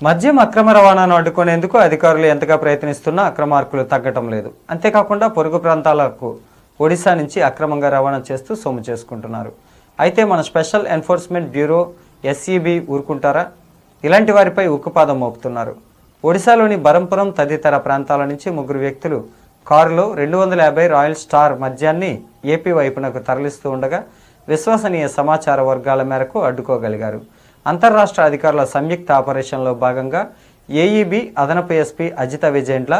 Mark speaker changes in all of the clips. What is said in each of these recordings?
Speaker 1: మద్యం అక్రమ రవాణాను అడ్డుకునేందుకు అధికారులు ఎంతగా ప్రయత్నిస్తున్నా అక్రమార్కులు తగ్గటం లేదు. అంతేకాకుండా పొరుగు ప్రాంతాలకు ఒడిశా నుంచి అక్రమంగా రవాణా చేస్తూ సొమ్ము చేసుకుంటున్నారు. అయితే మన స్పెషల్ ఎన్ఫోర్స్మెంట్ బ్యూరో ఎస్ఈబి ఊరుకుంటారా? ఇలాంటి వారిపై ఉక్కుపాదం మోపుతున్నారు. ఒడిశాలోని బరంపురం తదితర ప్రాంతాల నుంచి ముగ్గురు వ్యక్తులు కారులో 250 రాయల్ స్టార్ మద్యాన్ని ఏపీ వైపునకు తరలిస్తూ ఉండగా విశ్వసనీయ సమాచార వర్గాల మేరకు అడ్డుకోగలిగారు. అంతర్రాష్ట్ర అధికారుల సంయుక్త ఆపరేషన్లో భాగంగా ఏఈబి అదనపు ఎస్పీ అజిత విజయండ్ల,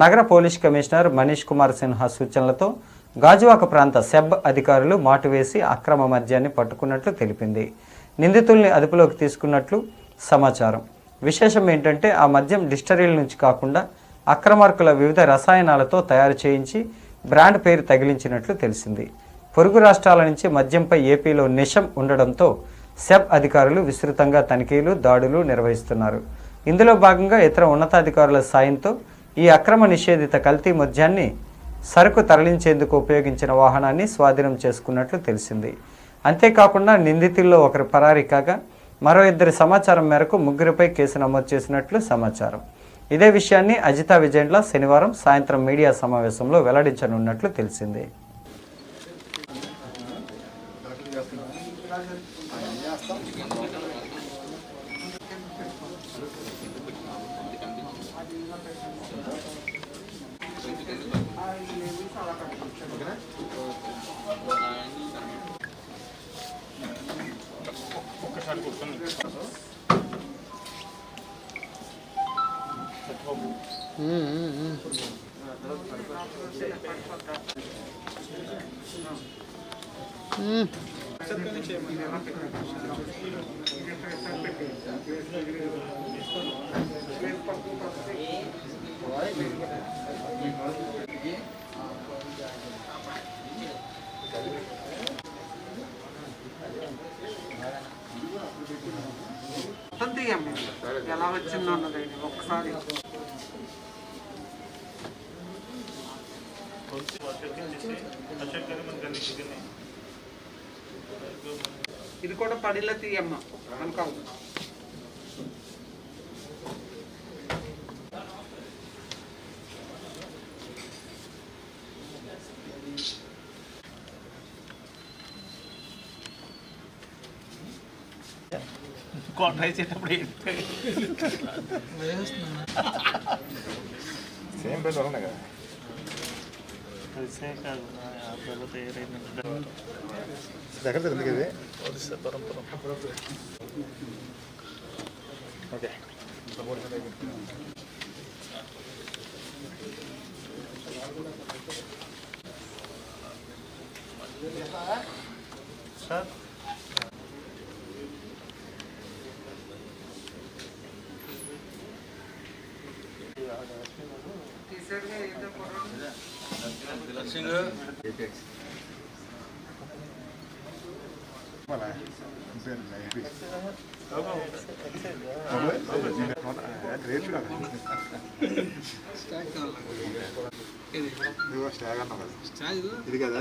Speaker 1: నగర పోలీస్ కమిషనర్ మనీష్ కుమార్ సిన్హా సూచనలతో గాజువాక ప్రాంత సెబ్ అధికారులు మాటు వేసి అక్రమ మద్యాన్ని పట్టుకున్నట్లు తెలిపింది. నిందితుల్ని అదుపులోకి తీసుకున్నట్లు సమాచారం. విశేషం ఏంటంటే ఆ మద్యం డిస్టరీల నుంచి కాకుండా అక్రమార్కుల వివిధ రసాయనాలతో తయారు చేయించి బ్రాండ్ పేరు తగిలించినట్లు తెలిసింది. పొరుగు రాష్ట్రాల నుంచి మద్యంపై ఏపీలో నిషం ఉండడంతో సెబ్ అధికారులు విస్తృతంగా తనిఖీలు, దాడులు నిర్వహిస్తున్నారు. ఇందులో భాగంగా ఇతర ఉన్నతాధికారుల సాయంతో ఈ అక్రమ నిషేధిత కల్తీ మద్యాన్ని సరుకు తరలించేందుకు ఉపయోగించిన వాహనాన్ని స్వాధీనం చేసుకున్నట్లు తెలిసింది. అంతేకాకుండా నిందితుల్లో ఒకరు పరారీ కాగా మరో ఇద్దరి సమాచారం మేరకు ముగ్గురిపై కేసు నమోదు చేసినట్లు సమాచారం. ఇదే విషయాన్ని అజితా విజయండ్ల శనివారం సాయంత్రం మీడియా సమావేశంలో వెల్లడించనున్నట్లు తెలిసింది.
Speaker 2: ఎలా వచ్చిందో అన్నదండి ఒక్కసారి ఇది కూడా పడిలో తీయమ్మ అనుకోవు. ఇది కదా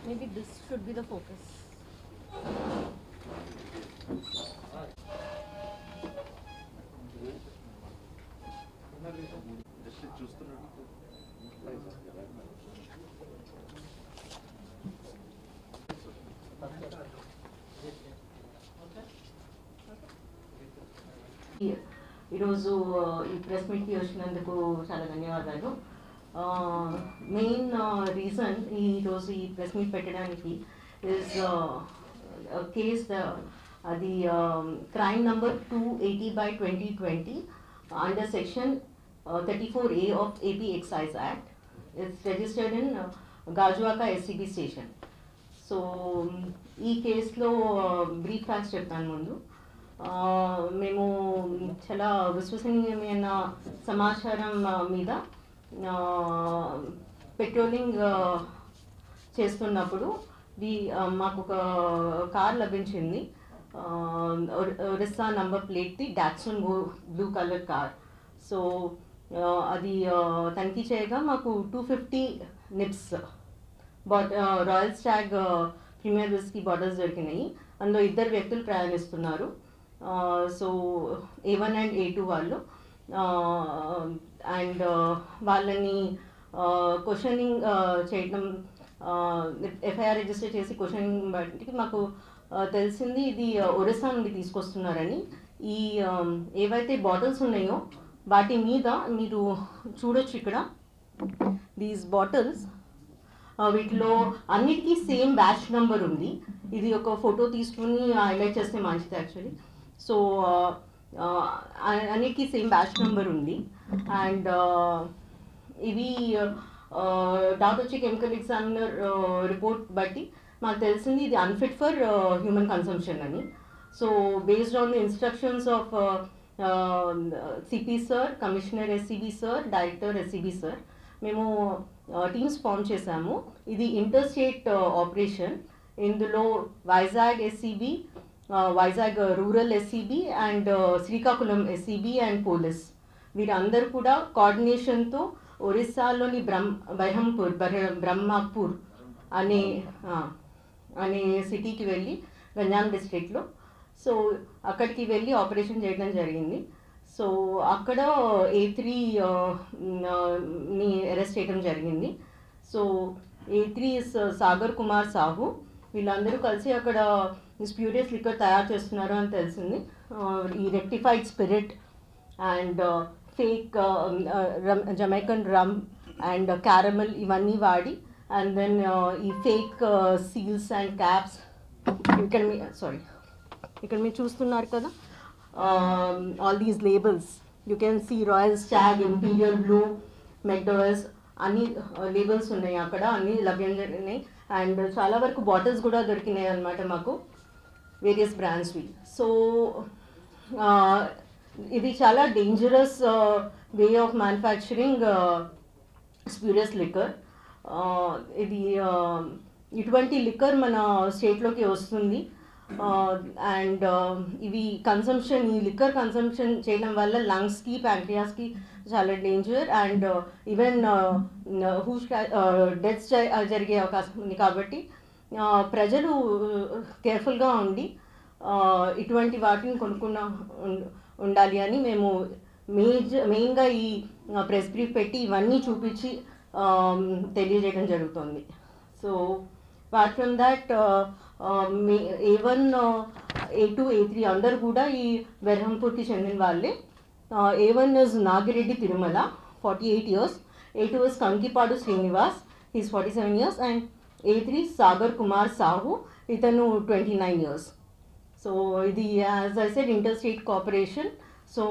Speaker 3: Maybe this should be the focus. ఈరోజు ఈ ప్రెస్ మీట్కి వచ్చినందుకు చాలా ధన్యవాదాలు. మెయిన్ రీజన్ ఈరోజు ఈ ప్రెస్ మీట్ పెట్టడానికి ఇస్ కేస్ అది crime number 280/2020 under section 34A of AP Excise Act. It's registered in Gajuwaka SCB station. So ఈ కేసులో బ్రీఫ్ ఫ్యాక్ట్స్ చెప్తాను ముందు. మేము చాలా విశ్వసనీయమైన సమాచారం మీద పెట్రోలింగ్ చేస్తున్నప్పుడు మాకు ఒక కార్ లభించింది. ఒరిస్సా నంబర్ ప్లేట్ది Datsun blue colour car. So అది తనిఖీ చేయగా మాకు 250 nips Royal Stag Premier whisky bottles దొరికినాయి. అందులో 2 వ్యక్తులు ప్రయాణిస్తున్నారు. సో A1 అండ్ A2 వాళ్ళు. అండ్ వాళ్ళని క్వశ్చనింగ్ చేయడం, ఎఫ్ఐఆర్ రిజిస్టర్ చేసి క్వశ్చనింగ్ బట్టి మాకు తెలిసింది ఇది ఒరిస్సా నుండి తీసుకొస్తున్నారని. ఈ ఏవైతే బాటిల్స్ ఉన్నాయో వాటి మీద మీరు చూడొచ్చు ఇక్కడ దీస్ బాటిల్స్, వీటిలో అన్నిటికీ సేమ్ బ్యాచ్ నెంబర్ ఉంది. ఇది ఒక ఫోటో తీసుకుని హైలైట్ చేస్తే మంచిది యాక్చువల్లీ. సో అన్నిటికీ సేమ్ బ్యాచ్ నెంబర్ ఉంది. అండ్ ఇవి డాక్టర్ వచ్చి కెమికల్ ఎగ్జామినర్ రిపోర్ట్ బట్టి మాకు తెలిసింది ఇది అన్ఫిట్ ఫర్ హ్యూమన్ కన్సంప్షన్ అని. So based on the instructions of CP sir, commissioner SCB sir, director SCB sir, మేము టీమ్స్ ఫామ్ చేశాము. ఇది ఇంటర్ స్టేట్ ఆపరేషన్. ఇందులో Vizag SCB, Vizag rural SCB and Srikakulam SCB and police వీరందరూ కూడా కోఆర్డినేషన్తో ఒరిస్సాలోని బ్రహ్మపూర్ అనే సిటీకి వెళ్ళి గంజాం డిస్ట్రిక్ట్లో, సో అక్కడికి వెళ్ళి ఆపరేషన్ చేయడం జరిగింది. సో అక్కడ A3ని అరెస్ట్ చేయడం జరిగింది. So A3 Sagar Kumar Sahu. వీళ్ళందరూ కలిసి అక్కడ స్ప్యూరియస్ లిక్కర్ తయారు చేస్తున్నారు అని తెలిసింది. ఈ rectified spirit and fake Jamaican rum and caramel ఇవన్నీ వాడి, అండ్ దెన్ ఈ ఫేక్ సీల్స్ అండ్ క్యాప్స్ ఇక్కడ మీరు చూస్తున్నారు కదా, all these labels you can see Royal Stag, Imperial Blue, McDowell's అన్ని లేబుల్స్ ఉన్నాయి అక్కడ, అన్ని లభ్యంగా. అండ్ చాలా వరకు బాటిల్స్ కూడా దొరికినాయి అన్నమాట మాకు, వేరియస్ బ్రాండ్స్వి. సో ఇది చాలా dangerous way of manufacturing spurious liquor. ఇది ఇటువంటి లిక్కర్ మన స్టేట్లోకి వస్తుంది. అండ్ ఇవి కన్సంప్షన్, ఈ లిక్కర్ కన్సంప్షన్ చేయడం వల్ల లంగ్స్కి, ప్యాంక్రియాస్కి చాలా డేంజర్. అండ్ ఈవెన్ డెత్స్ జరిగే అవకాశం ఉంది. కాబట్టి ప్రజలు కేర్ఫుల్గా ఉండి ఇటువంటి వాటిని ఉండాలి అని మేము మెయిన్గా ఈ ప్రెస్ బ్రీఫ్ పెట్టి ఇవన్నీ చూపించి తెలియజేయడం జరుగుతుంది. So apart from that A1, A2, A3 అందరు కూడా ఈ బెర్హంపూర్కి చెందిన వాళ్ళే. A1 is Nagireddy Tirumala, 48 years. A2 is Kankipadu Srinivas, is 47 years. And A3 Sagar Kumar Sahu, ఇతను 29 years. సో ఇది as I said inter state cooperation. So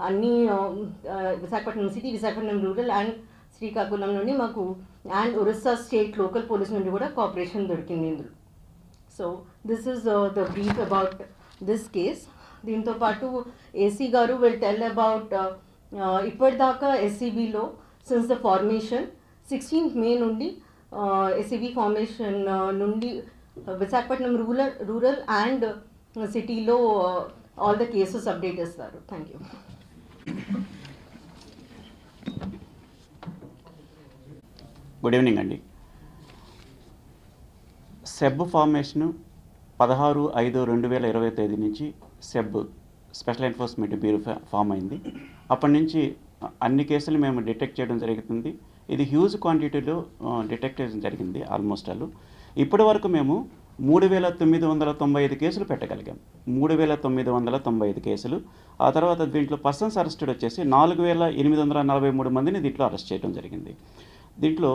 Speaker 3: అన్ని Visakhapatnam city, Visakhapatnam rural and Srikakulam నుండి మాకు, and Orissa state local police నుండి కూడా కోఆపరేషన్ దొరికింది ఇందులో. So this is the brief about this case. దీంతో పాటు AC గారు విల్ టెల్ అబౌట్ ఇప్పటిదాకా SCBలో since the formation 16th May నుండి SCB ఫార్మేషన్ నుండి విశాఖపట్నం రూరల్ అండ్ సిటీలో ఆల్ ద కేసెస్ అప్డేట్ చేస్తారు. Thank you.
Speaker 4: గుడ్ ఈవినింగ్ అండి. సెబ్ ఫార్మేషను 16/5/2020 తేదీ నుంచి SEB special enforcement bureau form అయింది. అప్పటి నుంచి అన్ని కేసులు మేము డిటెక్ట్ చేయడం జరుగుతుంది. ఇది హ్యూజ్ క్వాంటిటీలో డిటెక్ట్ చేయడం జరిగింది ఆల్మోస్ట్ ఆల్. ఇప్పటి వరకు మేము 3,995 కేసులు పెట్టగలిగాం. 3,995 కేసులు. ఆ తర్వాత దీంట్లో పర్సన్స్ అరెస్టెడ్ వచ్చేసి 4,843 మందిని దీంట్లో అరెస్ట్ చేయడం జరిగింది. దీంట్లో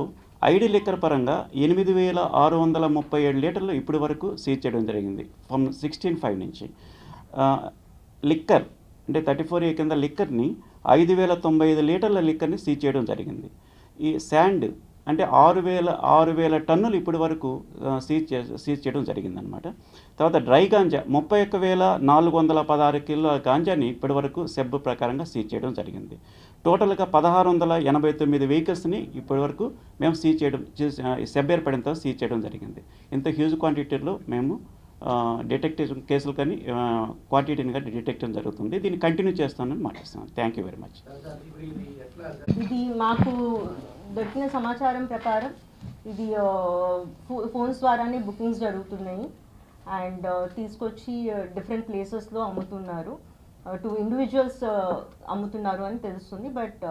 Speaker 4: ఐడి లిక్కర్ పరంగా 8,637 లీటర్లు ఇప్పటి వరకు సీజ్ చేయడం జరిగింది ఫ్రమ్ 16/5 నుంచి. లిక్కర్ అంటే 34A కింద లిక్కర్ని 5,095 లీటర్ల లిక్కర్ని సీజ్ చేయడం జరిగింది. ఈ శాండ్ అంటే 6,000 టన్నులు ఇప్పటి వరకు సీజ్ చేయడం జరిగిందనమాట. తర్వాత డ్రై గాంజా 31,416 కిలోల గాంజాని ఇప్పటి వరకు సెబ్ ప్రకారంగా సీజ్ చేయడం జరిగింది. టోటల్గా 1,689 వెహికల్స్ని ఇప్పటి వరకు మేము సెబ్ ఏర్పడిన తర్వాత సీజ్ చేయడం జరిగింది. ఇంత హ్యూజ్ క్వాంటిటీలో మేము డిటెక్టివ్ కేసులు కానీ క్వాంటిటీని కానీ డిటెక్ట్ చేయడం జరుగుతుంది. దీన్ని కంటిన్యూ చేస్తానని మాట్లాడుతున్నాను. Thank you very much.
Speaker 3: ఇది మాకు దొరికిన సమాచారం ప్రకారం ఇది ఫోన్స్ ద్వారానే బుకింగ్స్ జరుగుతున్నాయి అండ్ తీసుకొచ్చి డిఫరెంట్ ప్లేసెస్లో అమ్ముతున్నారు. 2 ఇండివిజువల్స్ అమ్ముతున్నారు అని తెలుస్తుంది. బట్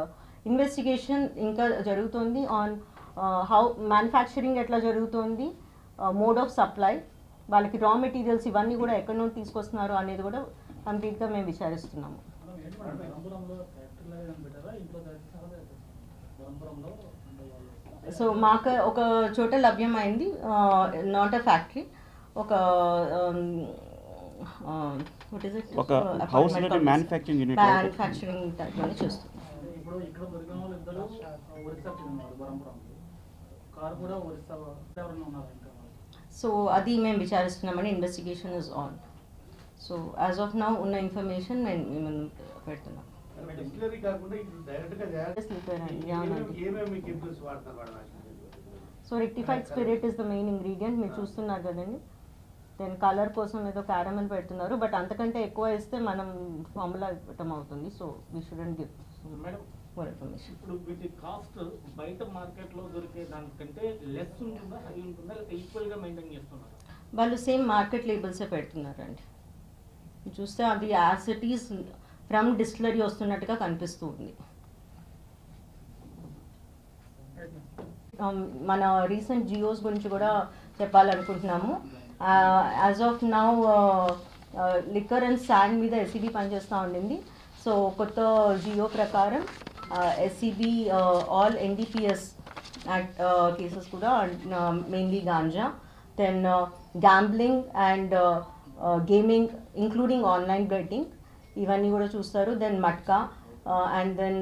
Speaker 3: ఇన్వెస్టిగేషన్ ఇంకా జరుగుతుంది ఆన్ హౌ మ్యానుఫ్యాక్చరింగ్ ఎట్లా జరుగుతుంది, మోడ్ ఆఫ్ సప్లై, వాళ్ళకి రా మెటీరియల్స్ ఇవన్నీ కూడా ఎక్కడి నుండి తీసుకొస్తున్నారు అనేది కూడా కంప్లీట్గా మేము విచారిస్తున్నాము. సో మాకు ఒక చోట లభ్యమైంది, నాట్ అ ఫ్యాక్టరీ, ఒక
Speaker 4: మ్యానుఫ్యాక్చరింగ్
Speaker 3: టైప్లోనే చేస్తుంది. సో అది మేము విచారిస్తున్నామని investigation is on. So as of now ఉన్న ఇన్ఫర్మేషన్ మేము పెడుతున్నాం. So rectified spirit is the main ingredient. మీరు చూస్తున్నారు కదండి. దెన్ కలర్ కోసం ఏదో క్యారమెల్ పెడుతున్నారు, బట్ అంతకంటే ఎక్కువ వేస్తే మనం ఫార్ములా ఇవ్వటం అవుతుంది. So we shouldn't give more information.
Speaker 5: ఇప్పుడు వీటి కాస్ట్ బయట మార్కెట్లో దొరికే దానికంటే లెస్ ఉంటుందా, హై ఉంటుందా, లేకపోతే ఈక్వల్గా మెయింటైన్ చేస్తున్నారు?
Speaker 3: వాళ్ళు సేమ్ మార్కెట్ లేబుల్సే పెడుతున్నారండి. చూస్తే అది as it is from distillery వస్తున్నట్టుగా కనిపిస్తుంది. మన రీసెంట్ జియోస్ గురించి కూడా చెప్పాలనుకుంటున్నాము. As of now liquor and sand మీద ఎస్సీబీ పనిచేస్తూ ఉండింది. సో కొత్త జియో ప్రకారం SCB all NDPS act cases కూడా mainly ganja, then gambling and gaming including online betting ఇవన్నీ కూడా చూస్తారు. Then matka and then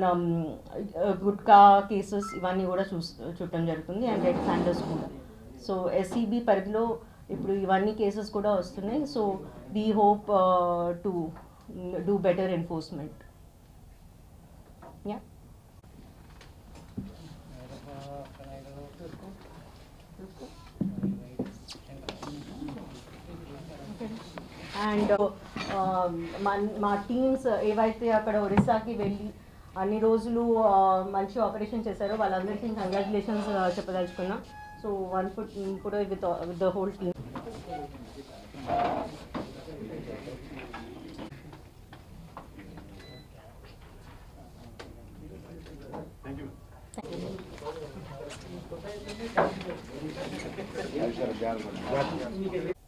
Speaker 3: gutka cases ఇవన్నీ కూడా చూడటం జరుగుతుంది అండ్ రెడ్ హ్యాండర్స్ కూడా. సో ఎస్సీబీ పరిధిలో ఇప్పుడు ఇవన్నీ కేసెస్ కూడా వస్తున్నాయి. So we hope to do better enforcement. Yeah and మా టీమ్స్ ఏవైతే అక్కడ ఒరిస్సాకి వెళ్ళి అన్ని రోజులు మంచి ఆపరేషన్ చేశారో వాళ్ళందరికీ కంగ్రాచులేషన్స్ చెప్పదలుచుకున్నాం. So one foot with the whole team.
Speaker 6: Thank you.